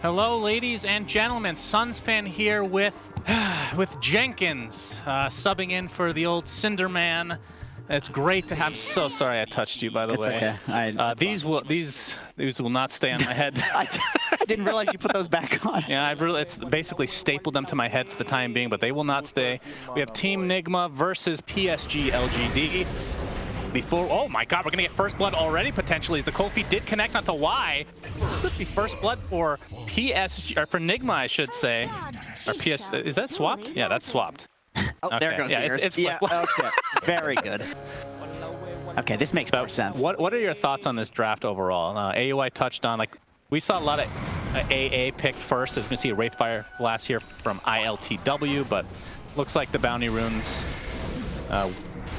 Hello, ladies and gentlemen. Sunsfan here with Jenkins, subbing in for the old Cinder Man. It's great to have. I'm so sorry I touched you, by the way. Okay. These will not stay on my head. I didn't realize you put those back on. Yeah, it's basically stapled them to my head for the time being, but they will not stay. We have Team NIGMA versus PSG LGD. Oh my God, we're gonna get first blood already potentially. The cold feet did connect onto Y. This would be first blood for PSG, or for NIGMA, I should say. Or PS, is that swapped? Yeah, that's swapped. Oh, okay. There goes yeah, the it's yeah, okay. Very good. Okay, this makes more sense. What are your thoughts on this draft overall? AUI touched on, like, we saw a lot of AA picked first. As you can see, a Wraithfire Blast here from ILTW, but looks like the bounty runes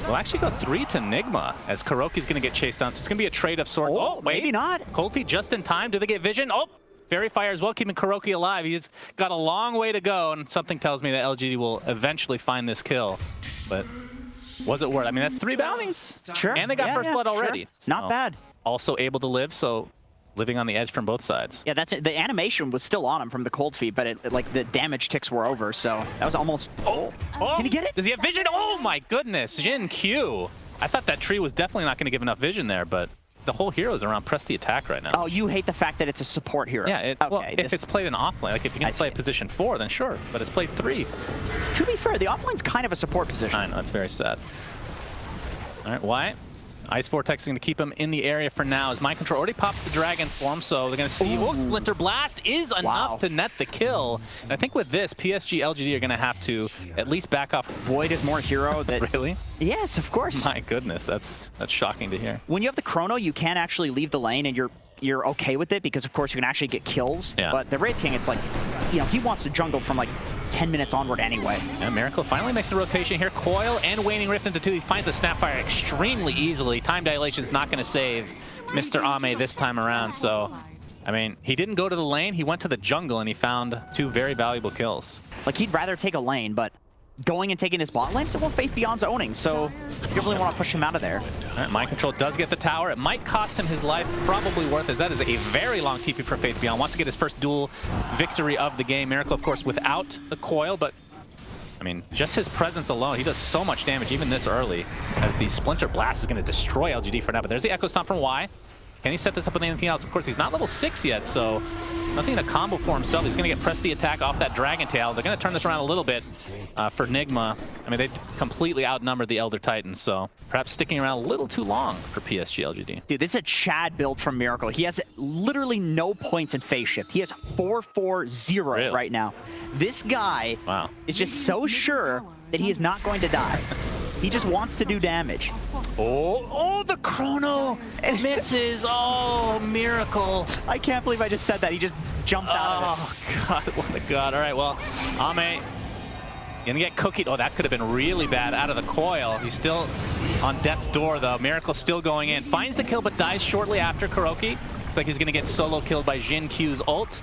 will actually go 3 to NIGMA, as Kuroki's going to get chased down. So it's going to be a trade of sorts. Oh, wait. Maybe not. Cold Feet just in time. Do they get vision? Oh, Fairy Fire as well, keeping Kuroki alive. He's got a long way to go, and something tells me that LGD will eventually find this kill. But was it worth it? I mean, that's 3 bounties. Sure. And they got first blood already. Sure. Not So, bad. Also able to live, so living on the edge from both sides. Yeah, that's it. The animation was still on him from the cold feet, but like the damage ticks were over, so that was almost. Oh! Can he get it? Does he have vision? Oh my goodness, Jin Q. I thought that tree was definitely not going to give enough vision there, but the whole hero is around press the attack right now. Oh, you hate the fact that it's a support hero. Yeah, okay, well, if it's played in offlane, like if you can play position 4, then sure, but it's played 3. To be fair, the offlane's kind of a support position. I know, it's very sad. All right, Wyatt. Ice Vortex is going to keep him in the area for now, as Mind Control already popped the Dragon form, so they're going to see. Oh, Splinter Blast is enough to net the kill. And I think with this, PSG LGD are going to have to at least back off. Void is more hero. That Really? Yes, of course. My goodness, that's shocking to hear. When you have the Chrono, you can actually leave the lane, and you're okay with it because, of course, you can actually get kills. Yeah. But the Wraith King, it's like, you know, he wants to jungle from like 10 minutes onward anyway. And Miracle finally makes the rotation here. Coil and Waning Rift into 2. He finds the Snapfire extremely easily. Time Dilation is not going to save Mr. Ame this time around. So, I mean, he didn't go to the lane. He went to the jungle, and he found 2 very valuable kills. Like, he'd rather take a lane, but going and taking this bot lane, so Faith Beyond's owning, so you really want to push him out of there. All right, Mind Control does get the tower. It might cost him his life, probably worth it. That is a very long TP for Faith Beyond. Wants to get his first duel victory of the game. Miracle, of course, without the coil, but I mean, just his presence alone, he does so much damage even this early, as the Splinter Blast is going to destroy LGD for now. But there's the Echo Stomp from Y. Can he set this up with anything else? Of course, he's not level 6 yet, so nothing to combo for himself. He's going to get press the attack off that Dragon Tail. They're going to turn this around a little bit for NIGMA. I mean, they completely outnumbered the Elder Titans, so perhaps sticking around a little too long for PSG LGD. Dude, this is a Chad build from Miracle. He has literally no points in phase shift. He has 4-4-0 right now. This guy is just so sure that he is not going to die. He just wants to do damage. Oh, the Chrono misses. Oh, Miracle. I can't believe I just said that. He just jumps out of it. Oh, God, what a God. All right, well, Ame gonna get cookied. Oh, that could have been really bad out of the coil. He's still on death's door, though. Miracle still going in. Finds the kill, but dies shortly after Kuroki. Looks like he's gonna get solo killed by Jin Q's ult.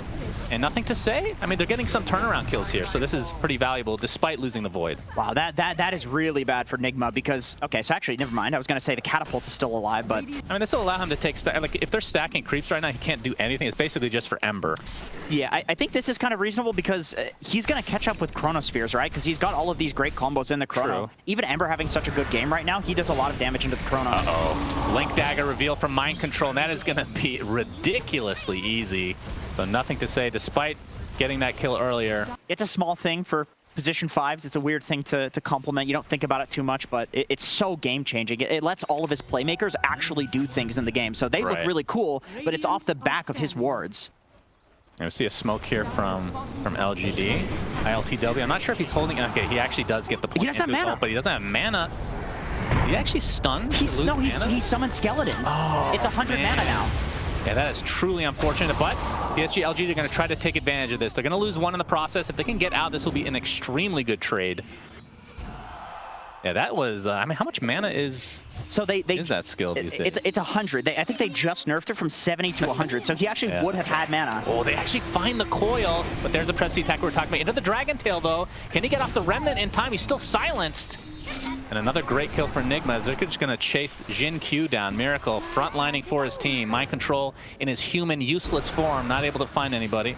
And nothing to say. I mean, they're getting some turnaround kills here, so this is pretty valuable despite losing the Void. Wow, that is really bad for NIGMA because, okay, so actually, never mind. I was going to say the Catapult is still alive, but... I mean, this will allow him to take... Like, if they're stacking creeps right now, he can't do anything. It's basically just for Ember. Yeah, I think this is kind of reasonable because he's going to catch up with Chronospheres, right? Because he's got all of these great combos in the Chrono. True. Even Ember having such a good game right now, he does a lot of damage into the Chrono. Uh-oh. Link Dagger reveal from Mind Control, and that is going to be ridiculously easy. So nothing to say, despite getting that kill earlier. It's a small thing for position 5s. It's a weird thing to compliment. You don't think about it too much, but it's so game-changing. It lets all of his playmakers actually do things in the game. So they look really cool, but it's off the back of his wards. We see a smoke here from LGD. ILTW. I'm not sure if he's holding... Okay, he actually does get the point. He doesn't have mana. Ult, but he doesn't have mana. He actually stunned? He summoned skeletons. Oh, it's 100 mana now. Yeah, that is truly unfortunate, but PSG LGD are going to try to take advantage of this. They're going to lose 1 in the process. If they can get out, this will be an extremely good trade. Yeah, that was, I mean, how much mana is that skill these days? It's 100. I think they just nerfed it from 70 to 100, so he actually would have had mana. Oh, they actually find the coil, but there's the press attack we were talking about. Into the Dragon Tail, though. Can he get off the Remnant in time? He's still silenced. And another great kill for NIGMA, as they're just going to chase Jin Q down. Miracle frontlining for his team. Mind Control in his human useless form, not able to find anybody.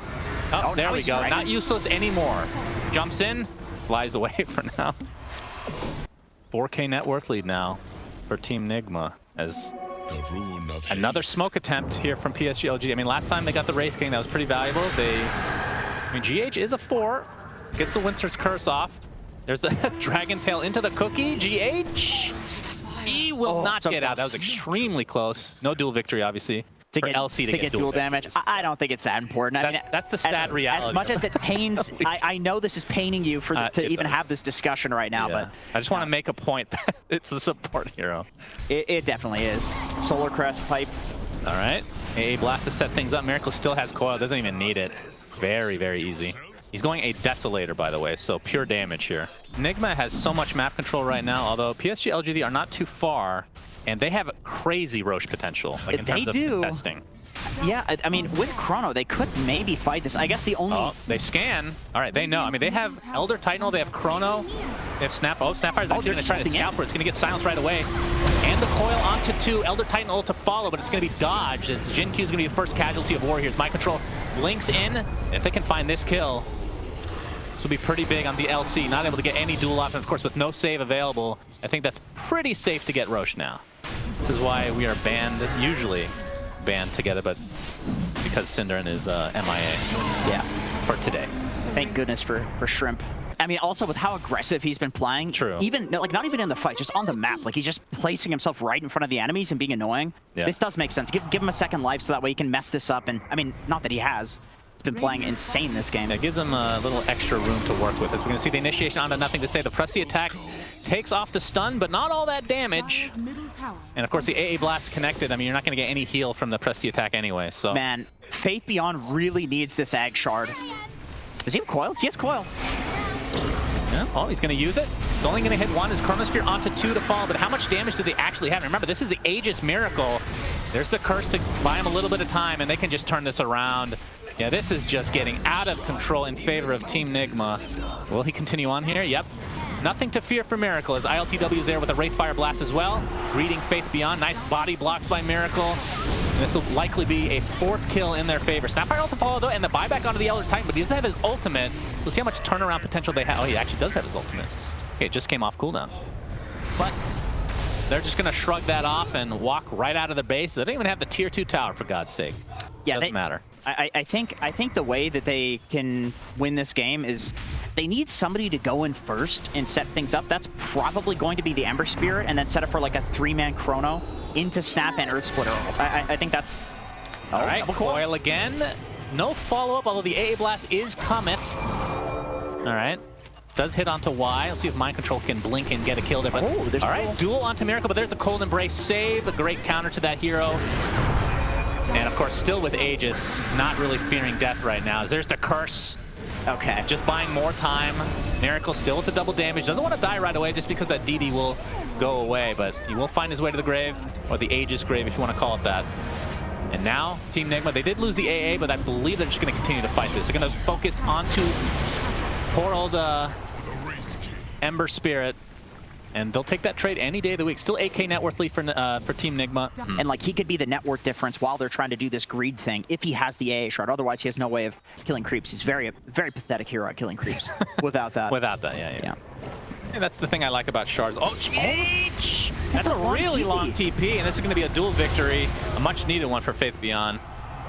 Oh, there we go. Not useless anymore. Jumps in, flies away for now. 4K net worth lead now for Team NIGMA as another smoke attempt here from PSG LGD. I mean, last time they got the Wraith King, that was pretty valuable. I mean, GH is a 4. Gets the Winter's Curse off. There's the Dragon Tail into the cookie. GH! He will not get out. That was extremely close. No dual victory, obviously. For LC to get dual damage. I don't think it's that important. I mean, that's the stat reality. As much as it pains, I know this is paining you to even have this discussion right now, but I just want to make a point that it's a support hero. It definitely is. Solar Crest pipe. All right. AA Blast to set things up. Miracle still has coil. Doesn't even need it. Very, very easy. He's going a Desolator, by the way, so pure damage here. NIGMA has so much map control right now, although PSG LGD are not too far. And they have crazy Roche potential, like in terms of contesting. Yeah, I mean, with Chrono, they could maybe fight this. I guess the only... Oh, they scan. All right, they know. I mean, they have Elder Titanal, they have Chrono, they have Snap. Oh, Snapfire's actually going to try to scalp her. It's going to get silenced right away. And the coil onto 2. Elder Titanal to follow, but it's going to be dodged. As Jenkins is going to be the first casualty of war here. Mind Control blinks in. If they can find this kill, this will be pretty big on the LC. Not able to get any duel off, and of course, with no save available, I think that's pretty safe to get Roche now. This is why we are banned, usually banned together, but because Synderen is MIA. Yeah. For today. Thank goodness for Shrimp. I mean, also with how aggressive he's been playing. True. Even, like, not even in the fight, just on the map. Like, he's just placing himself right in front of the enemies and being annoying. Yeah. This does make sense. Give him a second life so that way he can mess this up. And, I mean, not that he has. He's been playing insane this game. It gives him a little extra room to work with. As we're going to see the initiation onto nothing to say. The press the attack takes off the stun, but not all that damage. And of course, the AA Blast connected. I mean, you're not going to get any heal from the press the attack anyway, so. Man, Faith Beyond really needs this Ag Shard. Does he have coil? He has coil. Yeah, oh, he's going to use it. He's only going to hit 1. His Chronosphere onto 2 to fall, but how much damage do they actually have? Remember, this is the Aegis Miracle. There's the curse to buy him a little bit of time, and they can just turn this around. Yeah, this is just getting out of control in favor of Team NIGMA. Will he continue on here? Yep. Nothing to fear for Miracle, as ILTW is there with a Wraithfire Blast as well. Greeting Faith Beyond. Nice body blocks by Miracle. And this will likely be a 4th kill in their favor. Snapfire also follow, though, and the buyback onto the Elder Titan, but he doesn't have his ultimate. We'll see how much turnaround potential they have. Oh, he actually does have his ultimate. Okay, it just came off cooldown. But they're just going to shrug that off and walk right out of the base. They don't even have the tier 2 tower, for God's sake. Yeah, doesn't matter. I think the way that they can win this game is they need somebody to go in first and set things up. That's probably going to be the Ember Spirit, and then set up for like a 3-man Chrono into Snap and Earth Splitter. I think that's... All right, coil again. No follow-up, although the AA Blast is cometh. All right. Does hit onto Y. Let's see if Mind Control can blink and get a kill there. But, all right, duel onto Miracle, but there's the Cold Embrace save. A great counter to that hero. And of course, still with Aegis, not really fearing death right now. There's the curse. Okay, just buying more time. Miracle still with the double damage. Doesn't want to die right away just because that DD will go away, but he will find his way to the grave, or the Aegis grave if you want to call it that. And now, Team NIGMA, they did lose the AA, but I believe they're just going to continue to fight this. They're going to focus onto poor old Ember Spirit. And they'll take that trade any day of the week. Still 8K net worth lead for Team NIGMA. And like, he could be the net worth difference while they're trying to do this greed thing if he has the AA shard. Otherwise, he has no way of killing creeps. He's very pathetic hero at killing creeps without that. Without that, yeah. And that's the thing I like about shards. Oh, GH! That's a really long TP, and this is going to be a dual victory. A much needed one for Faith Beyond.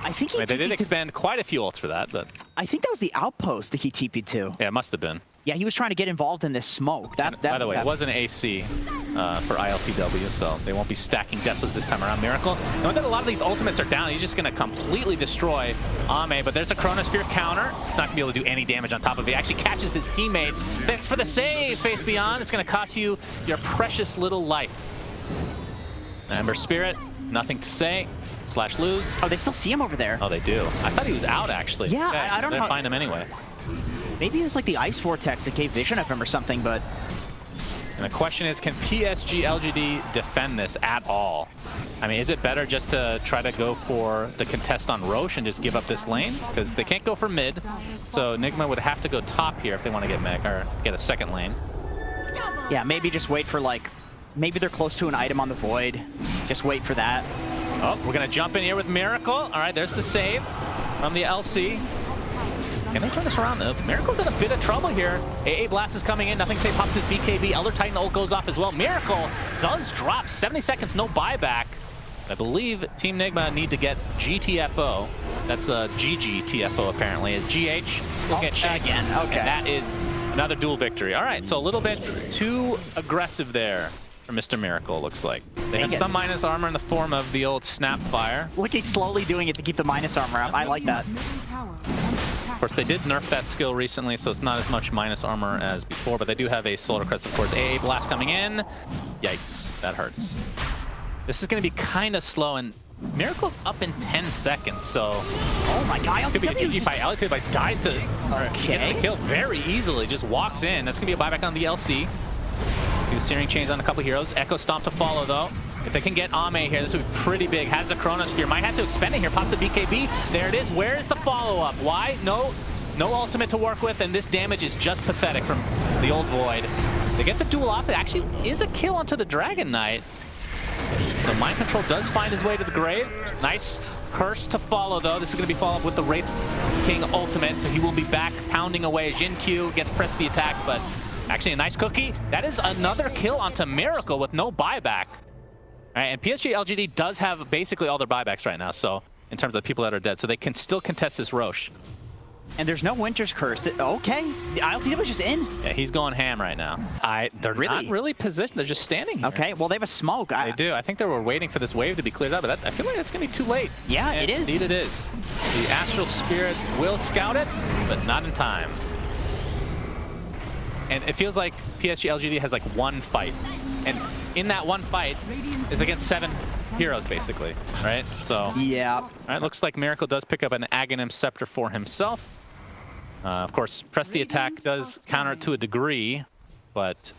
I think they did expend quite a few ults for that, but... I think that was the outpost that he TP'd to. Yeah, it must have been. Yeah, he was trying to get involved in this smoke. By the way, it was an AC for ILTW, so they won't be stacking Desolates this time around. Miracle. Knowing that a lot of these ultimates are down, he's just going to completely destroy Ame, but there's a Chronosphere counter. It's not going to be able to do any damage on top of it. He actually catches his teammate. Thanks for the save, Faith Beyond. It's going to cost you your precious little life. Ember Spirit, nothing to say. / lose. Oh, they still see him over there. Oh, they do. I thought he was out, actually. Yeah, okay, I don't know. They'll find him anyway. Maybe it was like the Ice Vortex that gave vision of him or something, but... And the question is, can PSG LGD defend this at all? I mean, is it better just to try to go for the contest on Roche and just give up this lane? Because they can't go for mid, so NIGMA would have to go top here if they want to get mech or get a second lane. Yeah, maybe just wait for like... Maybe they're close to an item on the Void. Just wait for that. Oh, we're going to jump in here with Miracle. All right, there's the save from the LC. Can they turn this around? Miracle's in a bit of trouble here. AA Blast is coming in. Nothing Say pops his BKB. Elder Titan ult goes off as well. Miracle does drop. 70 seconds, no buyback. I believe Team NIGMA need to get GTFO. That's GGTFO apparently. Is GH. We'll get Shank again. Okay. And that is another duel victory. All right, so a little bit too aggressive there for Mr. Miracle, looks like. They have some minus armor in the form of the old Snapfire. Look, he's slowly doing it to keep the minus armor up. I like that. Of course, they did nerf that skill recently, so it's not as much minus armor as before, but they do have a Solar Crest, of course. AA Blast coming in. Yikes, that hurts. This is going to be kind of slow, and Miracle's up in 10 seconds, so... Oh my god, could be a GG fight. LC dies to get the kill very easily, just walks in. That's going to be a buyback on the LC. The Searing Chains on a couple heroes. Echo Stomp to follow, though. If they can get Ame here, this would be pretty big. Has the Chronosphere. Might have to expend it here. Pops the BKB. There it is. Where is the follow-up? Why? No ultimate to work with, and this damage is just pathetic from the old Void. They get the duel off. It actually is a kill onto the Dragon Knight. So Mind Control does find his way to the grave. Nice curse to follow, though. This is going to be followed up with the Wraith King ultimate, so he will be back pounding away. Jin Q gets pressed the attack, but actually a nice cookie. That is another kill onto Miracle with no buyback. All right, and PSG LGD does have basically all their buybacks right now, so in terms of the people that are dead, so they can still contest this Roche. And there's no Winter's Curse. Okay, the ILTW is just in. Yeah, he's going ham right now. They're not really positioned. They're just standing here. Okay, well, they have a smoke. They do. I think they were waiting for this wave to be cleared up, but I feel like that's going to be too late. Yeah, and it is. Indeed it is. The Astral Spirit will scout it, but not in time. And it feels like PSG LGD has like one fight. And in that one fight is against 7 heroes, basically, right? So, yeah. All right, looks like Miracle does pick up an Aghanim Scepter for himself. Of course, press the attack does counter it to a degree, but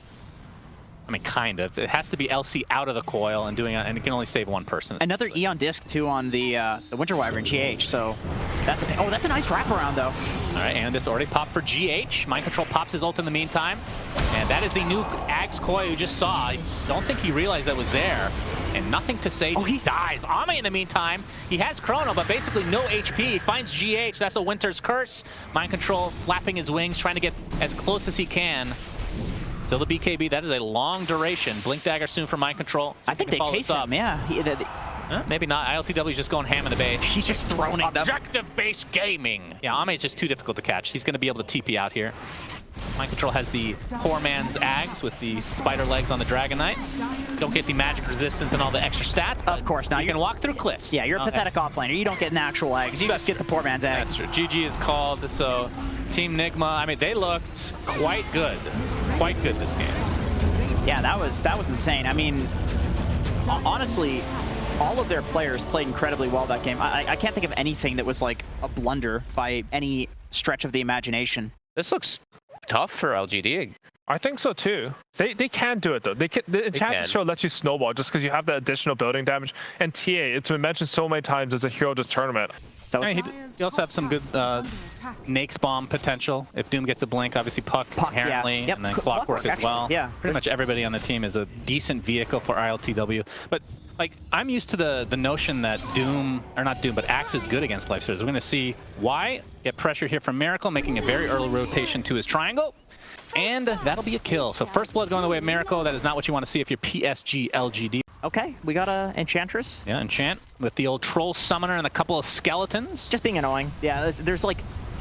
I mean, kind of. It has to be LC out of the coil and doing it, and it can only save one person. Another Eon Disc too on the Winter Wyvern GH. So that's a oh, that's a nice wraparound though. All right, and this already popped for GH. Mind Control pops his ult in the meantime, and that is the new Axe Koi you just saw. I don't think he realized that was there. And nothing to say. Oh, he dies. Ame in the meantime, he has Chrono, but basically no HP. He finds GH. That's a Winter's Curse. Mind Control flapping his wings, trying to get as close as he can. Still the BKB. That is a long duration. Blink Dagger soon for Mind Control. I think they chase him, yeah. Maybe not. ILTW is just going ham in the base. He's just throwing it. Objective-based gaming. Yeah, Ame is just too difficult to catch. He's going to be able to TP out here. Mind Control has the poor man's Ags with the spider legs on the Dragon Knight. Don't get the magic resistance and all the extra stats. Of course, now you can walk through cliffs. Yeah, you're a pathetic offlaner. You don't get an actual Ags. You just get the poor man's Ags. That's true. GG is called. So Team NIGMA, I mean, they looked quite good. Quite good this game. Yeah, that was insane. I mean, honestly, all of their players played incredibly well that game. I can't think of anything that was like a blunder by any stretch of the imagination. This looks tough for LGD. I think so too. They can do it though. The Enchantress Show lets you snowball just because you have the additional building damage. And TA, it's been mentioned so many times as a hero this tournament. So he also have some good Nake's Bomb potential. If Doom gets a blink, obviously Puck inherently, yeah. Yep. and then Clockwork as well. Yeah. Pretty much everybody on the team is a decent vehicle for ILTW. But like, I'm used to the notion that Doom, or not Doom, but Axe is good against Lifestealers. We're going to see why. Get pressure here from Miracle, making a very early rotation to his triangle. And that'll be a kill. So first blood going the way of Miracle. That is not what you want to see if you're PSG LGD. Okay, we got a Enchantress. Yeah, Enchant with the old Troll Summoner and a couple of Skeletons. Just being annoying. Yeah, there's like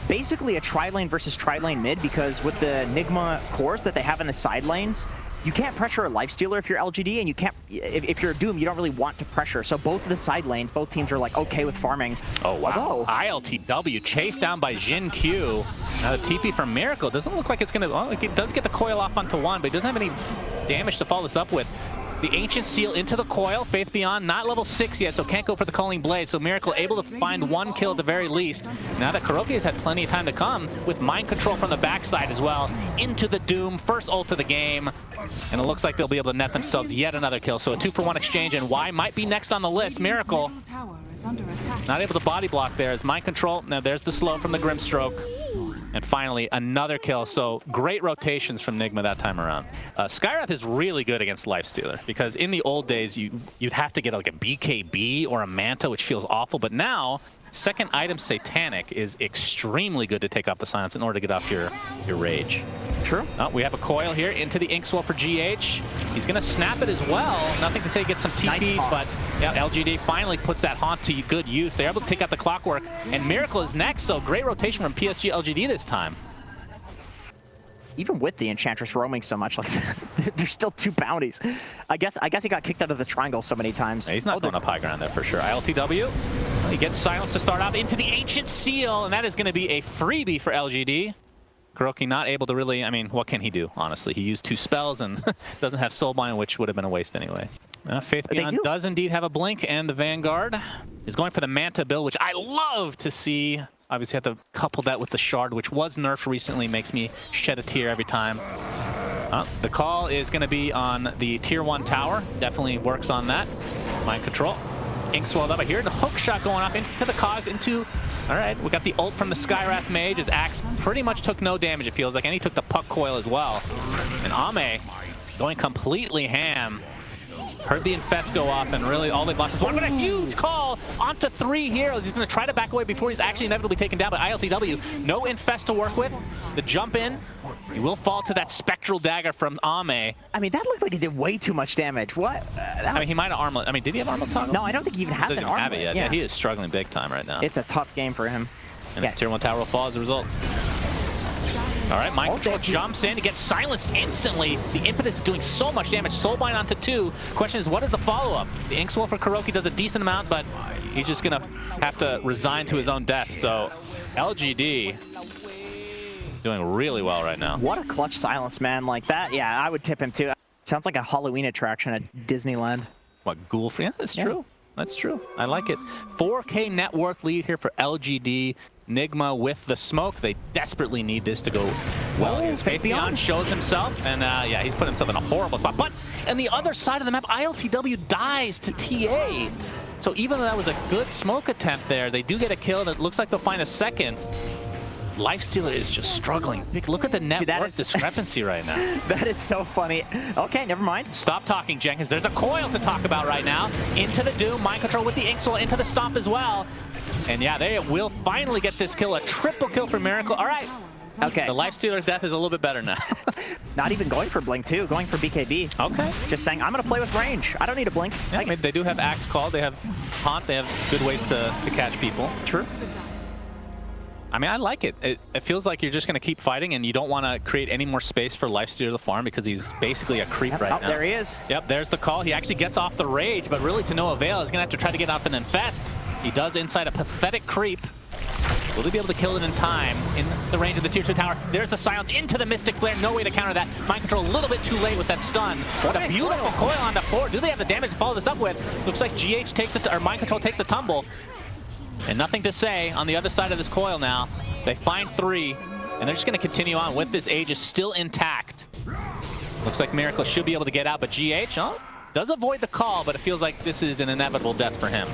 basically a tri-lane versus tri-lane mid, because with the NIGMA cores that they have in the side lanes, you can't pressure a Lifestealer if you're LGD, and you can't, if you're Doom, you don't really want to pressure. So both of the side lanes, both teams are like okay with farming. Oh wow! ILTW chased down by Jin Q. Now the TP from Miracle doesn't look like it's gonna. Well, it does get the coil off onto one, but he doesn't have any damage to follow this up with. The Ancient Seal into the coil. Faith Beyond, not level 6 yet, so can't go for the Culling Blade. So Miracle able to find one kill at the very least. Now that Kuroki has had plenty of time to come with Mind Control from the backside as well. Into the Doom, first ult of the game. And it looks like they'll be able to net themselves yet another kill. So a 2-for-1 exchange, and Y might be next on the list. Miracle not able to body block there as Mind Control. Now there's the slow from the Grimstroke. And finally, another kill. So great rotations from NIGMA that time around. Skywrath is really good against Lifestealer, because in the old days, you'd have to get like a BKB or a Manta, which feels awful. But now, second item, Satanic, is extremely good to take off the silence in order to get off your rage. True. Oh, we have a coil here into the Inkswell for GH. He's going to snap it as well. Nothing to say he gets some TP, nice, but yeah, LGD finally puts that haunt to good use. They're able to take out the Clockwork, and Miracle is next, so great rotation from PSG LGD this time. Even with the Enchantress roaming so much, like there's still 2 bounties. I guess he got kicked out of the triangle so many times. Yeah, he's not going up high ground there for sure. ILTW, he gets silenced to start out into the Ancient Seal, and that is going to be a freebie for LGD. Kuroki not able to really, I mean, what can he do, honestly? He used 2 spells and doesn't have Soulbind, which would have been a waste anyway. Faith Beyond does indeed have a blink, and the Vanguard is going for the Manta build, which I love to see. Obviously, have to couple that with the Shard, which was nerfed recently, makes me shed a tear every time. The call is going to be on the Tier 1 tower. Definitely works on that. Mind Control. Ink swelled up. I hear the hook shot going off into the cause, into... All right, we got the ult from the Skywrath Mage. His axe pretty much took no damage, it feels like, and he took the puck coil as well. And Ame going completely ham. Heard the Infest go off, and really all they've lost is one. But a huge call onto 3 heroes. He's going to try to back away before he's actually inevitably taken down by ILTW. No Infest to work with. The jump in. He will fall to that Spectral Dagger from Ame. I mean, that looked like he did way too much damage. What? I mean, he might have armlet. I mean, did he have armlet toggle? No, I don't think he even has an armlet. Have it yet. Yeah, he is struggling big time right now. It's a tough game for him. And his Tier 1 tower will fall as a result. All right, Mind Control jumps in. He gets silenced instantly. The Impetus is doing so much damage. Soulbind onto 2. Question is, what is the follow-up? The Inkswell for Kuroki does a decent amount, but he's just going to have to resign to his own death. So LGD doing really well right now. What a clutch silence, man. Like that, yeah, I would tip him too. Sounds like a Halloween attraction at Disneyland. What, Ghoul Free? Yeah, that's true. That's true. I like it. 4K net worth lead here for LGD. NIGMA with the smoke. They desperately need this to go well. Faith Beyond shows himself, and yeah, he's put himself in a horrible spot. But on the other side of the map, ILTW dies to TA. So even though that was a good smoke attempt there, they do get a kill, and it looks like they'll find a second. Lifestealer is just struggling. Look at the net worth discrepancy right now. That is so funny. Okay, never mind. Stop talking, Jenkins. There's a coil to talk about right now. Into the Doom, Mind Control with the Inkswell, into the Stomp as well. And yeah, they will finally get this kill. A triple kill for Miracle. All right. Okay. The Lifestealer's death is a little bit better now. Not even going for Blink, too. Going for BKB. Okay. Just saying, I'm going to play with range. I don't need a Blink. Yeah, I mean, they do have Axe Call. They have Haunt. They have good ways to catch people. True. I mean, I like it. It feels like you're just going to keep fighting, and you don't want to create any more space for Lifestealer to farm because he's basically a creep right now. There he is. Yep, there's the call. He actually gets off the rage, but really to no avail. He's going to have to try to get off an Infest. He does inside a pathetic creep. Will he be able to kill it in time in the range of the Tier 2 tower? There's the silence into the Mystic Flare. No way to counter that. Mind Control a little bit too late with that stun. What a beautiful coil on the 4. Do they have the damage to follow this up with? Looks like GH takes it, or Mind Control takes a tumble. And nothing to say on the other side of this coil now. They find 3, and they're just going to continue on with this Aegis still intact. Looks like Miracle should be able to get out, but GH does avoid the call, but it feels like this is an inevitable death for him.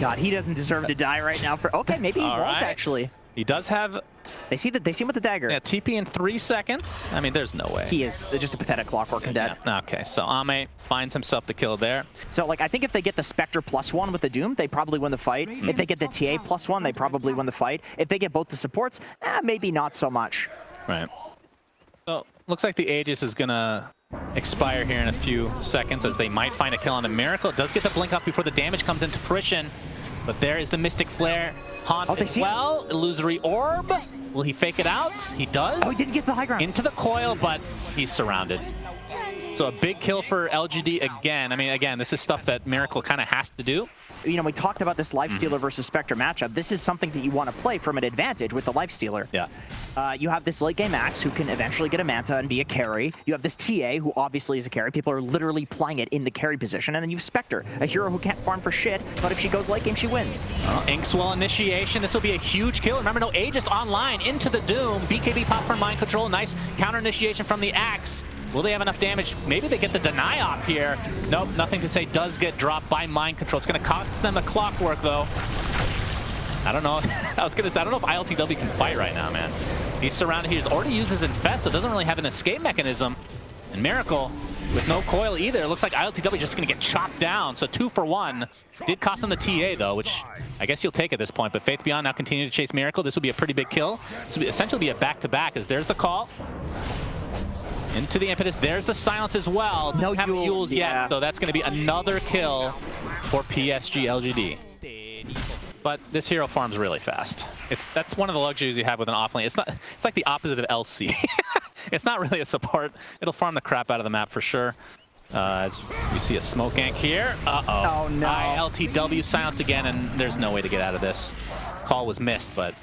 God, he doesn't deserve to die right now. Okay, maybe he won't actually. He does have... They see him with the dagger. Yeah, TP in 3 seconds. I mean, there's no way. He is just a pathetic Clockwork and dead. Yeah. Okay, so Ame finds himself the kill there. So, like, I think if they get the Spectre +1 with the Doom, they probably win the fight. If they get the TA +1, they probably win the fight. If they get both the supports, maybe not so much. Right. So, looks like the Aegis is going to expire here in a few seconds as they might find a kill on the Miracle. It does get the blink up before the damage comes into fruition. But there is the Mystic Flare. Haunt as well. Illusory Orb. Will he fake it out? He does. Oh, he didn't get the high ground. Into the coil, but he's surrounded. So a big kill for LGD again. I mean, again, this is stuff that Miracle kind of has to do. You know, we talked about this Lifestealer versus Spectre matchup. This is something that you want to play from an advantage with the Lifestealer. Yeah. You have this late game Axe who can eventually get a Manta and be a carry. You have this TA who obviously is a carry. People are literally playing it in the carry position. And then you have Spectre, a hero who can't farm for shit, but if she goes late game, she wins. Inkswell initiation. This will be a huge kill. Remember, no Aegis online into the Doom. BKB pop from Mind Control. Nice counter initiation from the Axe. Will they have enough damage? Maybe they get the deny op here. Nope, nothing to say. Does get dropped by Mind Control. It's going to cost them a Clockwork, though. I don't know. I was going to say, I don't know if ILTW can fight right now, man. He's surrounded. He's already used his Infest, so doesn't really have an escape mechanism. And Miracle with no coil either. It looks like ILTW just going to get chopped down. So 2 for 1. Did cost him the TA, though, which I guess you'll take at this point. But Faith Beyond now continue to chase Miracle. This will be a pretty big kill. This will essentially be a back-to-back, as there's the call. Into the impetus. There's the silence as well. No have Yules yet, so that's going to be another kill for PSG LGD. But this hero farms really fast. That's one of the luxuries you have with an offlane. It's like the opposite of LC. It's not really a support. It'll farm the crap out of the map for sure. As we see a smoke gank here. Uh-oh. Oh, no. ILTW silence again, and there's no way to get out of this. Call was missed, but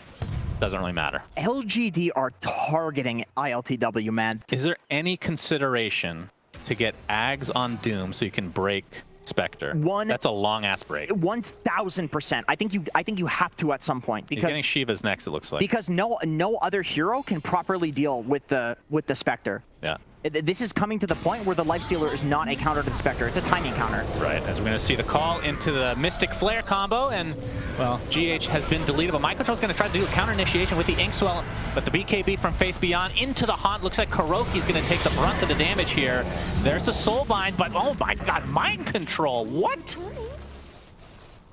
doesn't really matter. LGD are targeting ILTW, man. Is there any consideration to get Ags on Doom so you can break Spectre? That's a long ass break. 1000%. I think you have to at some point, because he's getting Shiva's next, it looks like. Because no other hero can properly deal with the Spectre. Yeah. This is coming to the point where the Lifestealer is not a counter to the Spectre. It's a timing counter. Right, as we're going to see the call into the Mystic Flare combo, and, well, GH has been deleted, but MindControl's going to try to do a counter initiation with the Inkswell, but the BKB from Faith Beyond into the Haunt. Looks like Kuroki's going to take the brunt of the damage here. There's the Soulbind, but oh my god, Mind Control, what?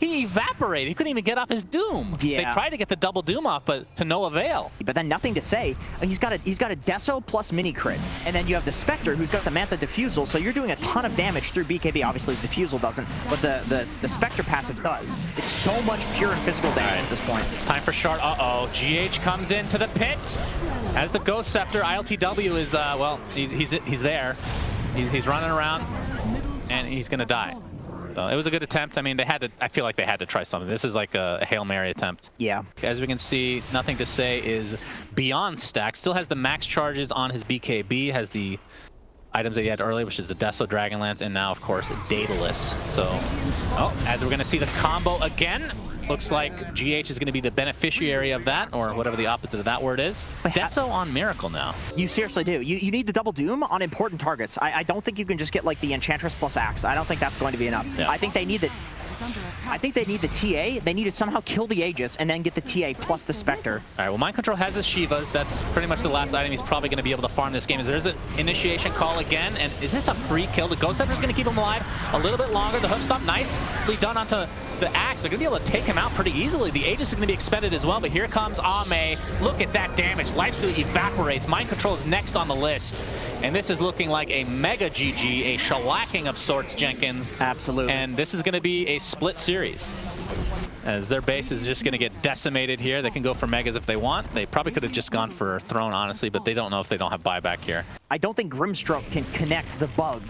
He evaporated. He couldn't even get off his Doom. Yeah. They tried to get the double Doom off, but to no avail. But then nothing to say. He's got a Deso plus mini crit, and then you have the Spectre who's got the Mantha Diffusal, so you're doing a ton of damage through BKB. Obviously, the Diffusal doesn't, but the Spectre passive does. It's so much pure and physical damage at this point. It's time for Shard. Uh-oh. GH comes into the pit. As the Ghost Scepter, ILTW is, well, he's there. He's running around, and he's going to die. So it was a good attempt. I mean, I feel like they had to try something. This is like a Hail Mary attempt. Yeah. As we can see, nothing to say is Beyond Stack. Still has the max charges on his BKB, has the items that he had earlier, which is the Deso Dragonlance, and now, of course, Daedalus. So, as we're going to see the combo again, looks like GH is going to be the beneficiary of that, or whatever the opposite of that word is. Deso on Miracle now. You seriously do. You need the double Doom on important targets. I don't think you can just get like the Enchantress plus Axe. I don't think that's going to be enough. Yeah. I think they need the TA. They need to somehow kill the Aegis and then get the TA plus the Spectre. All right, well, Mind Control has his Shivas. That's pretty much the last item he's probably going to be able to farm this game. There's an initiation call again, and is this a free kill? The Ghost Scepter is going to keep him alive a little bit longer. The hook stop nicely done onto the Axe. They're going to be able to take him out pretty easily. The Aegis is going to be expended as well, but here comes Ame. Look at that damage. Lifesteal evaporates. Mind Control is next on the list. And this is looking like a mega GG, a shellacking of sorts, Jenkins. Absolutely. And this is going to be a split series, as their base is just going to get decimated here. They can go for megas if they want. They probably could have just gone for Throne, honestly, but they don't know if they don't have buyback here. I don't think Grimstroke can connect the bug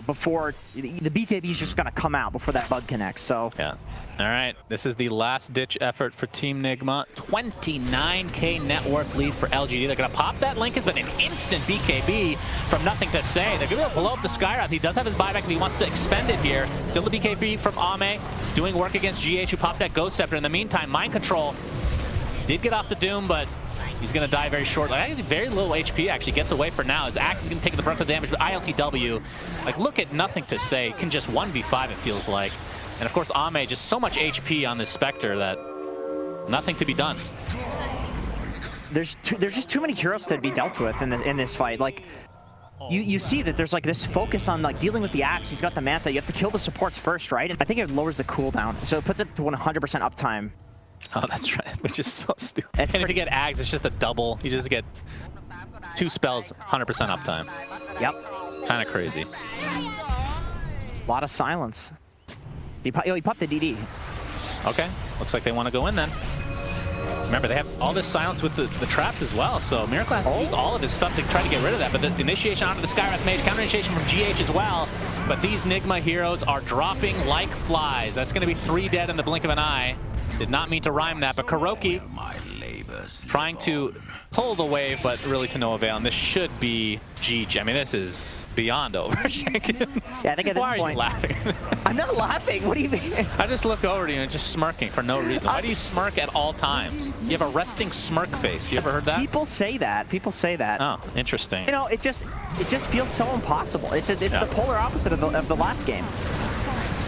before the BKB is just going to come out before that bug connects. So yeah. All right, this is the last-ditch effort for Team NIGMA. 29K net worth lead for LGD. They're going to pop that Lincoln, but an instant BKB from nothing to say. They're going to blow up the Skyrath. He does have his buyback if he wants to expend it here. Still the BKB from Ame, doing work against GH, who pops that Ghost Scepter. In the meantime, Mind Control did get off the Doom, but he's going to die very shortly. I think very low HP actually gets away for now. His Axe is going to take the brunt of the damage, but ILTW, like, look at nothing to say. Can just 1v5, it feels like. And of course, Ame, just so much HP on this Spectre that nothing to be done. There's just too many heroes to be dealt with in this fight. Like, you see that there's like this focus on like dealing with the Axe. He's got the Mantha. You have to kill the supports first, right? And I think it lowers the cooldown, so it puts it to 100% uptime. Oh, that's right, which is so stupid. And if you get Ags, it's just a double. You just get 2 spells, 100% uptime. Yep. Kind of crazy. A lot of silence. He popped the DD. Okay, looks like they want to go in then. Remember, they have all this silence with the traps as well, so Miracle has to use all of his stuff to try to get rid of that, but the initiation onto the Skyrath mage, counter initiation from GH as well, but these NIGMA heroes are dropping like flies. That's going to be 3 dead in the blink of an eye. Did not mean to rhyme that, but Kuroki trying to pull the wave, but really to no avail, and this should be GG. I mean, this is beyond over, Jenkins. Yeah, I think at this point... Why are you laughing? I'm not laughing. What do you mean? I just look over to you and just smirking for no reason. Why do you smirk at all times? You have a resting smirk face. You ever heard that? People say that. People say that. Oh, interesting. You know, it just feels so impossible. It's the polar opposite of the last game.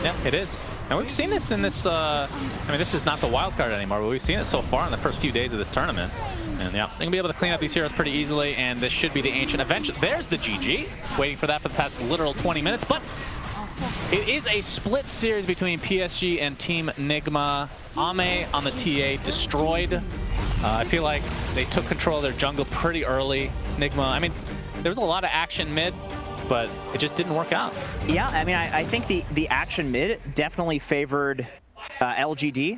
Yeah, it is. And we've seen this in this, I mean, this is not the wild card anymore, but we've seen it so far in the first few days of this tournament. And yeah, they're going to be able to clean up these heroes pretty easily, and this should be the Ancient eventually. There's the GG, waiting for that for the past literal 20 minutes, but it is a split series between PSG and Team NIGMA. Ame on the TA destroyed. I feel like they took control of their jungle pretty early. NIGMA, I mean, there was a lot of action mid, but it just didn't work out. Yeah, I mean, I think the action mid definitely favored LGD.